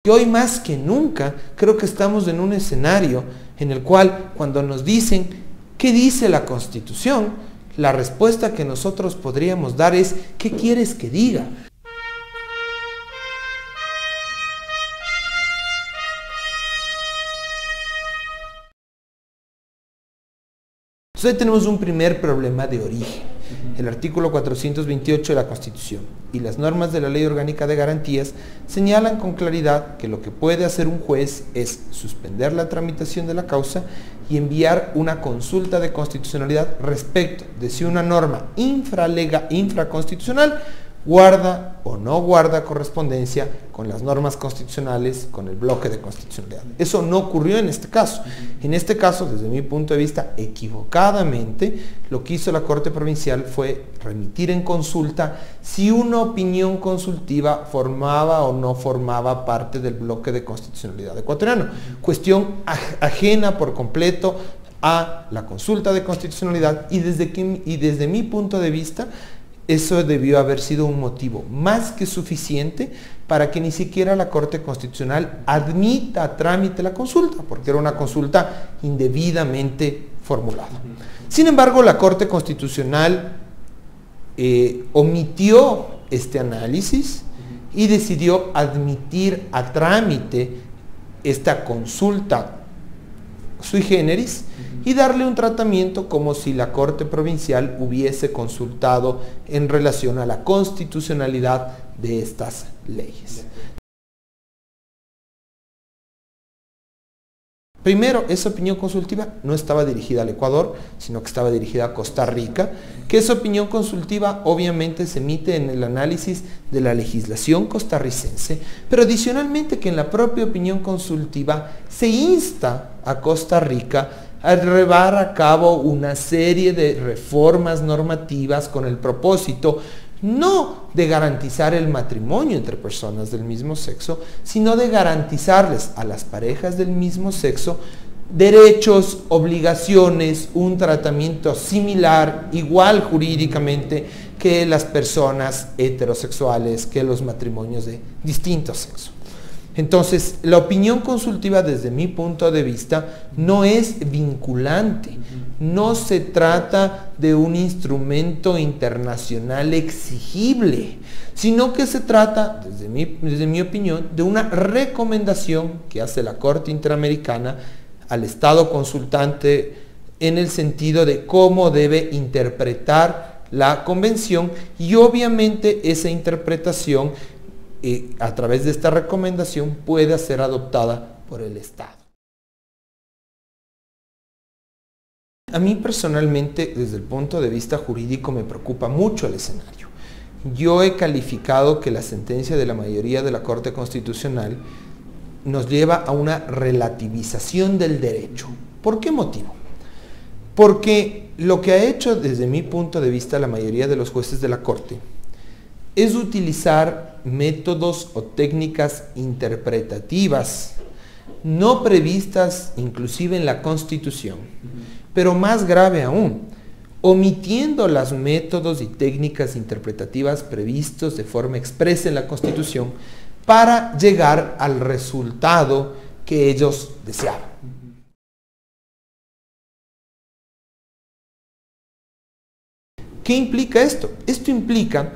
Y hoy más que nunca creo que estamos en un escenario en el cual cuando nos dicen ¿qué dice la Constitución?, la respuesta que nosotros podríamos dar es ¿qué quieres que diga? Entonces tenemos un primer problema de origen. El artículo 428 de la Constitución y las normas de la Ley Orgánica de Garantías señalan con claridad que lo que puede hacer un juez es suspender la tramitación de la causa y enviar una consulta de constitucionalidad respecto de si una norma infraconstitucional guarda o no guarda correspondencia con las normas constitucionales, con el bloque de constitucionalidad. Eso no ocurrió en este caso. En este caso, desde mi punto de vista, equivocadamente, lo que hizo la Corte Provincial fue remitir en consulta si una opinión consultiva formaba o no formaba parte del bloque de constitucionalidad ecuatoriano. Cuestión ajena por completo a la consulta de constitucionalidad y desde mi punto de vista, eso debió haber sido un motivo más que suficiente para que ni siquiera la Corte Constitucional admita a trámite la consulta, porque era una consulta indebidamente formulada. Sin embargo, la Corte Constitucional omitió este análisis y decidió admitir a trámite esta consulta sui generis y darle un tratamiento como si la Corte Provincial hubiese consultado en relación a la constitucionalidad de estas leyes. Primero, esa opinión consultiva no estaba dirigida al Ecuador, sino que estaba dirigida a Costa Rica, que esa opinión consultiva obviamente se emite en el análisis de la legislación costarricense, pero adicionalmente que en la propia opinión consultiva se insta a Costa Rica a llevar a cabo una serie de reformas normativas con el propósito no de garantizar el matrimonio entre personas del mismo sexo, sino de garantizarles a las parejas del mismo sexo derechos, obligaciones, un tratamiento similar, igual jurídicamente que las personas heterosexuales, que los matrimonios de distinto sexo. Entonces, la opinión consultiva desde mi punto de vista no es vinculante, no se trata de un instrumento internacional exigible, sino que se trata, desde mi opinión, de una recomendación que hace la Corte Interamericana al Estado consultante en el sentido de cómo debe interpretar la convención y obviamente esa interpretación a través de esta recomendación puede ser adoptada por el Estado. A mí personalmente, desde el punto de vista jurídico, me preocupa mucho el escenario. Yo he calificado que la sentencia de la mayoría de la Corte Constitucional nos lleva a una relativización del derecho. ¿Por qué motivo? Porque lo que ha hecho desde mi punto de vista la mayoría de los jueces de la Corte es utilizar métodos o técnicas interpretativas no previstas inclusive en la Constitución, pero más grave aún, omitiendo los métodos y técnicas interpretativas previstos de forma expresa en la Constitución para llegar al resultado que ellos deseaban. ¿Qué implica esto? Esto implica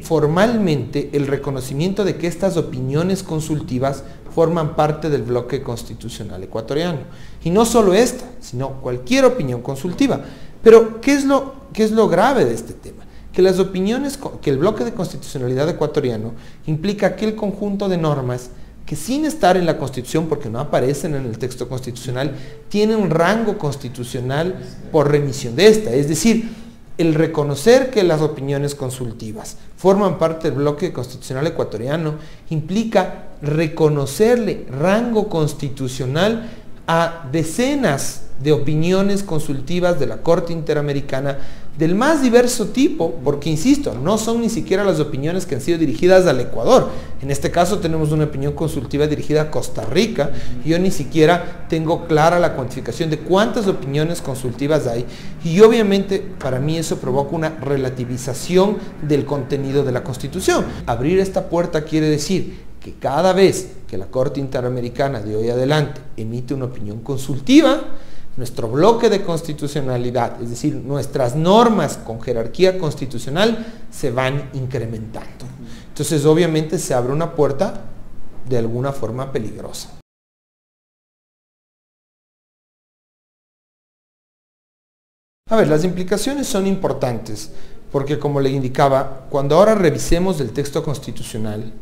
formalmente el reconocimiento de que estas opiniones consultivas forman parte del bloque constitucional ecuatoriano. Y no solo esta, sino cualquier opinión consultiva. Pero, ¿qué es lo grave de este tema? Que las opiniones, que el bloque de constitucionalidad ecuatoriano implica aquel conjunto de normas que sin estar en la Constitución, porque no aparecen en el texto constitucional, tienen un rango constitucional por remisión de esta. Es decir, el reconocer que las opiniones consultivas forman parte del bloque constitucional ecuatoriano implica reconocerle rango constitucional a decenas de opiniones consultivas de la Corte Interamericana del más diverso tipo, porque insisto, no son ni siquiera las opiniones que han sido dirigidas al Ecuador. En este caso tenemos una opinión consultiva dirigida a Costa Rica, y yo ni siquiera tengo clara la cuantificación de cuántas opiniones consultivas hay, y obviamente para mí eso provoca una relativización del contenido de la Constitución. Abrir esta puerta quiere decir que que cada vez que la Corte Interamericana de hoy adelante emite una opinión consultiva, nuestro bloque de constitucionalidad, es decir, nuestras normas con jerarquía constitucional, se van incrementando. Entonces, obviamente, se abre una puerta de alguna forma peligrosa. A ver, las implicaciones son importantes, porque como le indicaba, cuando ahora revisemos el texto constitucional,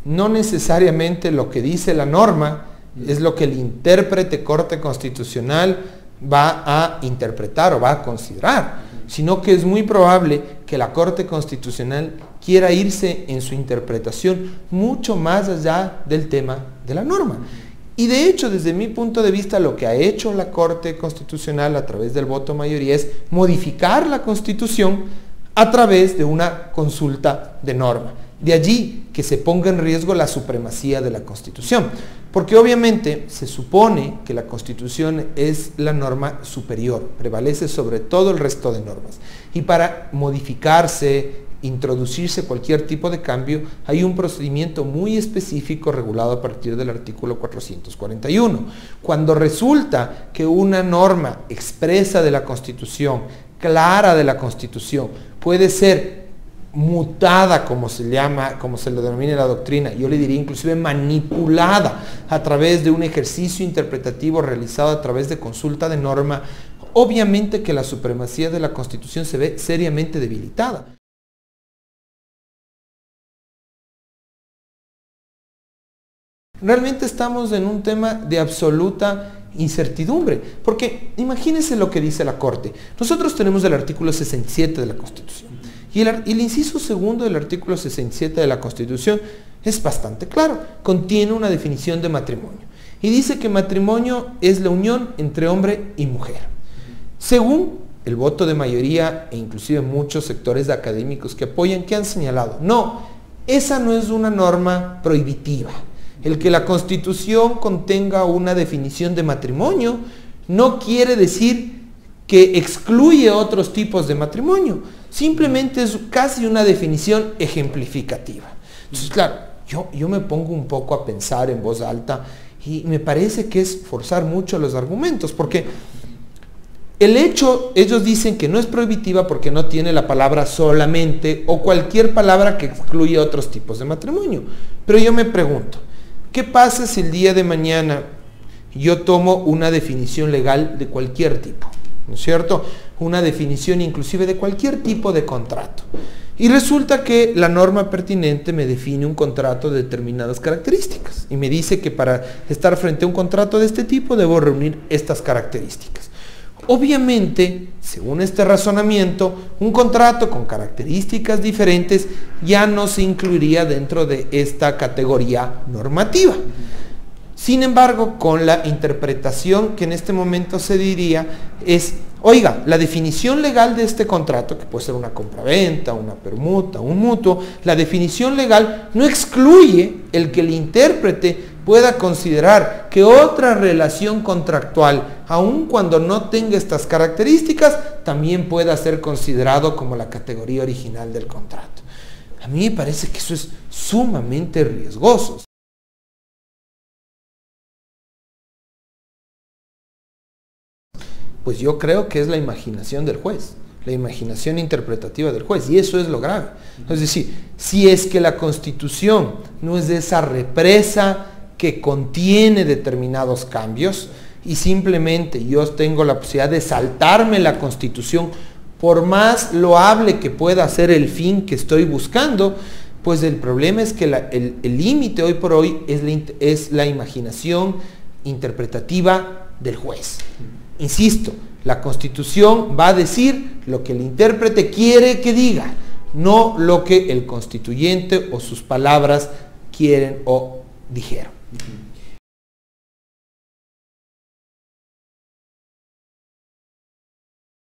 no necesariamente lo que dice la norma es lo que el intérprete Corte Constitucional va a interpretar o va a considerar, sino que es muy probable que la Corte Constitucional quiera irse en su interpretación mucho más allá del tema de la norma. Y de hecho, desde mi punto de vista, lo que ha hecho la Corte Constitucional a través del voto mayoría es modificar la Constitución a través de una consulta de norma. De allí que se ponga en riesgo la supremacía de la Constitución, porque obviamente se supone que la Constitución es la norma superior, prevalece sobre todo el resto de normas. Y para modificarse, introducirse cualquier tipo de cambio, hay un procedimiento muy específico regulado a partir del artículo 441. Cuando resulta que una norma expresa de la Constitución, clara de la Constitución, puede ser mutada, como se llama, como se le denomina en la doctrina, yo le diría inclusive manipulada a través de un ejercicio interpretativo realizado a través de consulta de norma, obviamente que la supremacía de la Constitución se ve seriamente debilitada. Realmente estamos en un tema de absoluta incertidumbre, porque imagínense lo que dice la Corte. Nosotros tenemos el artículo 67 de la Constitución, y el inciso segundo del artículo 67 de la Constitución es bastante claro, contiene una definición de matrimonio, y dice que matrimonio es la unión entre hombre y mujer. Según el voto de mayoría, e inclusive muchos sectores académicos que apoyan, que han señalado, no, esa no es una norma prohibitiva. El que la Constitución contenga una definición de matrimonio no quiere decir que excluye otros tipos de matrimonio, simplemente es casi una definición ejemplificativa. Entonces, claro, yo me pongo un poco a pensar en voz alta y me parece que es forzar mucho los argumentos, porque el hecho, ellos dicen que no es prohibitiva porque no tiene la palabra solamente o cualquier palabra que excluya otros tipos de matrimonio. Pero yo me pregunto, ¿qué pasa si el día de mañana yo tomo una definición legal de cualquier tipo? ¿No es cierto? Una definición inclusive de cualquier tipo de contrato. Y resulta que la norma pertinente me define un contrato de determinadas características. Y me dice que para estar frente a un contrato de este tipo debo reunir estas características. Obviamente, según este razonamiento, un contrato con características diferentes ya no se incluiría dentro de esta categoría normativa. Sin embargo, con la interpretación que en este momento se diría es, oiga, la definición legal de este contrato, que puede ser una compraventa, una permuta, un mutuo, la definición legal no excluye el que el intérprete pueda considerar que otra relación contractual, aun cuando no tenga estas características, también pueda ser considerado como la categoría original del contrato. A mí me parece que eso es sumamente riesgoso. Pues yo creo que es la imaginación del juez, la imaginación interpretativa del juez, y eso es lo grave. Es decir, si es que la Constitución no es de esa represa que contiene determinados cambios y simplemente yo tengo la posibilidad de saltarme la Constitución, por más loable que pueda ser el fin que estoy buscando, pues el problema es que el límite hoy por hoy es la imaginación interpretativa del juez. Insisto, la Constitución va a decir lo que el intérprete quiere que diga, no lo que el constituyente o sus palabras quieren o dijeron.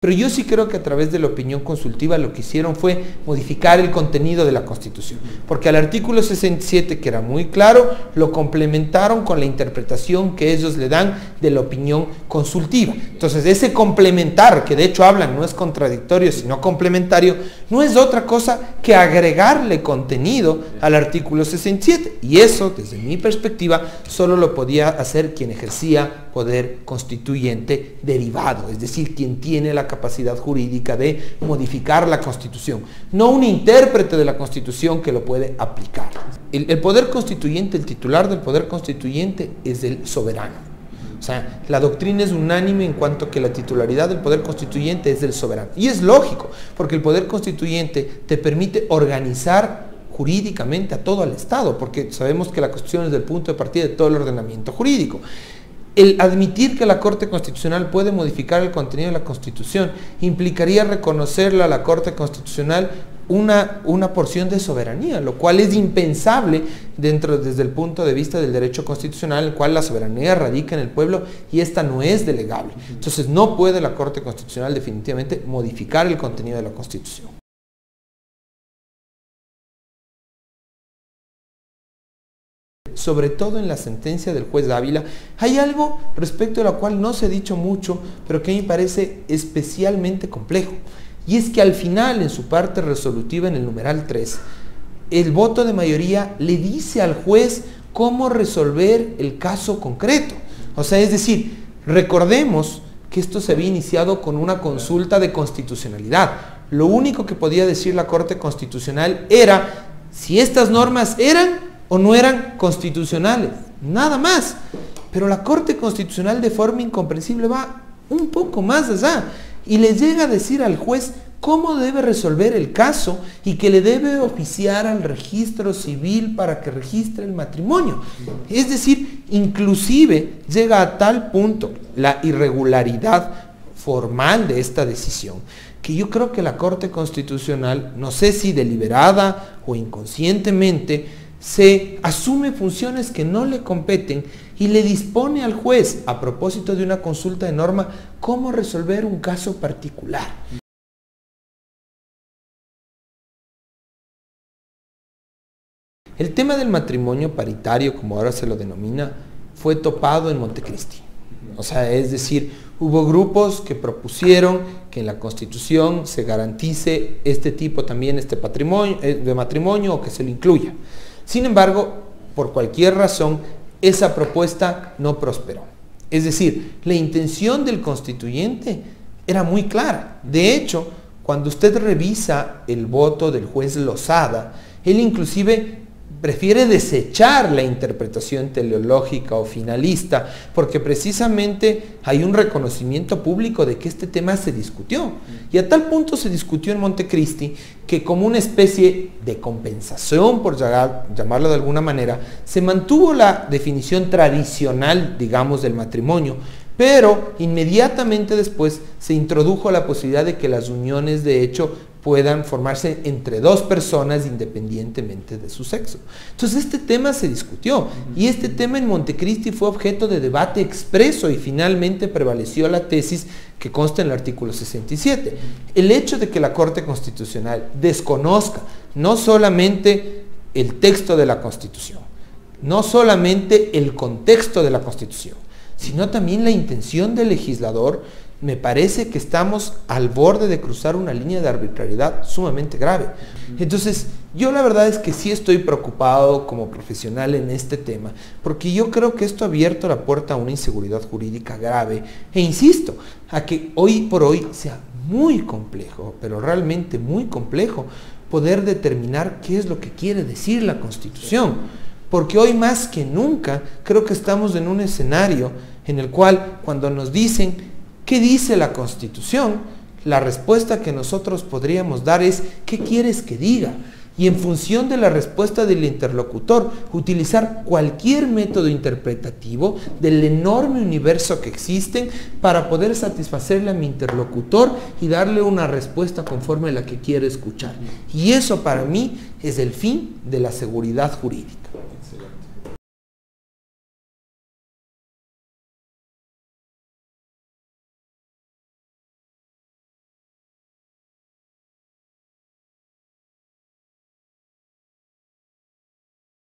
Pero yo sí creo que a través de la opinión consultiva lo que hicieron fue modificar el contenido de la Constitución. Porque al artículo 67, que era muy claro, lo complementaron con la interpretación que ellos le dan de la opinión consultiva. Entonces, ese complementar, que de hecho hablan, no es contradictorio, sino complementario, no es otra cosa que agregarle contenido al artículo 67. Y eso, desde mi perspectiva, solo lo podía hacer quien ejercía poder constituyente derivado, es decir, quien tiene la capacidad jurídica de modificar la Constitución, no un intérprete de la Constitución que lo puede aplicar. El poder constituyente, el titular del poder constituyente es el soberano. O sea, la doctrina es unánime en cuanto que la titularidad del poder constituyente es del soberano. Y es lógico, porque el poder constituyente te permite organizar jurídicamente a todo el Estado, porque sabemos que la Constitución es el punto de partida de todo el ordenamiento jurídico. El admitir que la Corte Constitucional puede modificar el contenido de la Constitución implicaría reconocerle a la Corte Constitucional una porción de soberanía, lo cual es impensable desde el punto de vista del derecho constitucional, en el cual la soberanía radica en el pueblo y esta no es delegable. Entonces no puede la Corte Constitucional definitivamente modificar el contenido de la Constitución. Sobre todo en la sentencia del juez Ávila, hay algo respecto a lo cual no se ha dicho mucho, pero que a mí me parece especialmente complejo. Y es que al final, en su parte resolutiva, en el numeral 3, el voto de mayoría le dice al juez cómo resolver el caso concreto. O sea, es decir, recordemos que esto se había iniciado con una consulta de constitucionalidad. Lo único que podía decir la Corte Constitucional era si estas normas eran o no eran constitucionales, nada más. Pero la Corte Constitucional de forma incomprensible va un poco más allá y le llega a decir al juez cómo debe resolver el caso y que le debe oficiar al registro civil para que registre el matrimonio. Es decir, inclusive llega a tal punto la irregularidad formal de esta decisión que yo creo que la Corte Constitucional, no sé si deliberada o inconscientemente, se asume funciones que no le competen y le dispone al juez, a propósito de una consulta de norma, cómo resolver un caso particular. El tema del matrimonio paritario, como ahora se lo denomina, fue topado en Montecristi. O sea, es decir, hubo grupos que propusieron que en la Constitución se garantice este tipo también, este patrimonio, de matrimonio, o que se lo incluya. Sin embargo, por cualquier razón, esa propuesta no prosperó. Es decir, la intención del constituyente era muy clara. De hecho, cuando usted revisa el voto del juez Lozada, él inclusive prefiere desechar la interpretación teleológica o finalista, porque precisamente hay un reconocimiento público de que este tema se discutió. Y a tal punto se discutió en Montecristi que, como una especie de compensación, por llamarlo de alguna manera, se mantuvo la definición tradicional, digamos, del matrimonio, pero inmediatamente después se introdujo la posibilidad de que las uniones de hecho puedan formarse entre dos personas independientemente de su sexo. Entonces este tema se discutió y este tema en Montecristi fue objeto de debate expreso y finalmente prevaleció la tesis que consta en el artículo 67. El hecho de que la Corte Constitucional desconozca no solamente el texto de la Constitución, no solamente el contexto de la Constitución, sino también la intención del legislador, me parece que estamos al borde de cruzar una línea de arbitrariedad sumamente grave. Entonces, yo la verdad es que sí estoy preocupado como profesional en este tema, porque yo creo que esto ha abierto la puerta a una inseguridad jurídica grave, e insisto, a que hoy por hoy sea muy complejo, pero realmente muy complejo, poder determinar qué es lo que quiere decir la Constitución. Porque hoy más que nunca creo que estamos en un escenario en el cual cuando nos dicen ¿qué dice la Constitución?, la respuesta que nosotros podríamos dar es ¿qué quieres que diga? Y en función de la respuesta del interlocutor, utilizar cualquier método interpretativo del enorme universo que existen para poder satisfacerle a mi interlocutor y darle una respuesta conforme a la que quiere escuchar. Y eso para mí es el fin de la seguridad jurídica.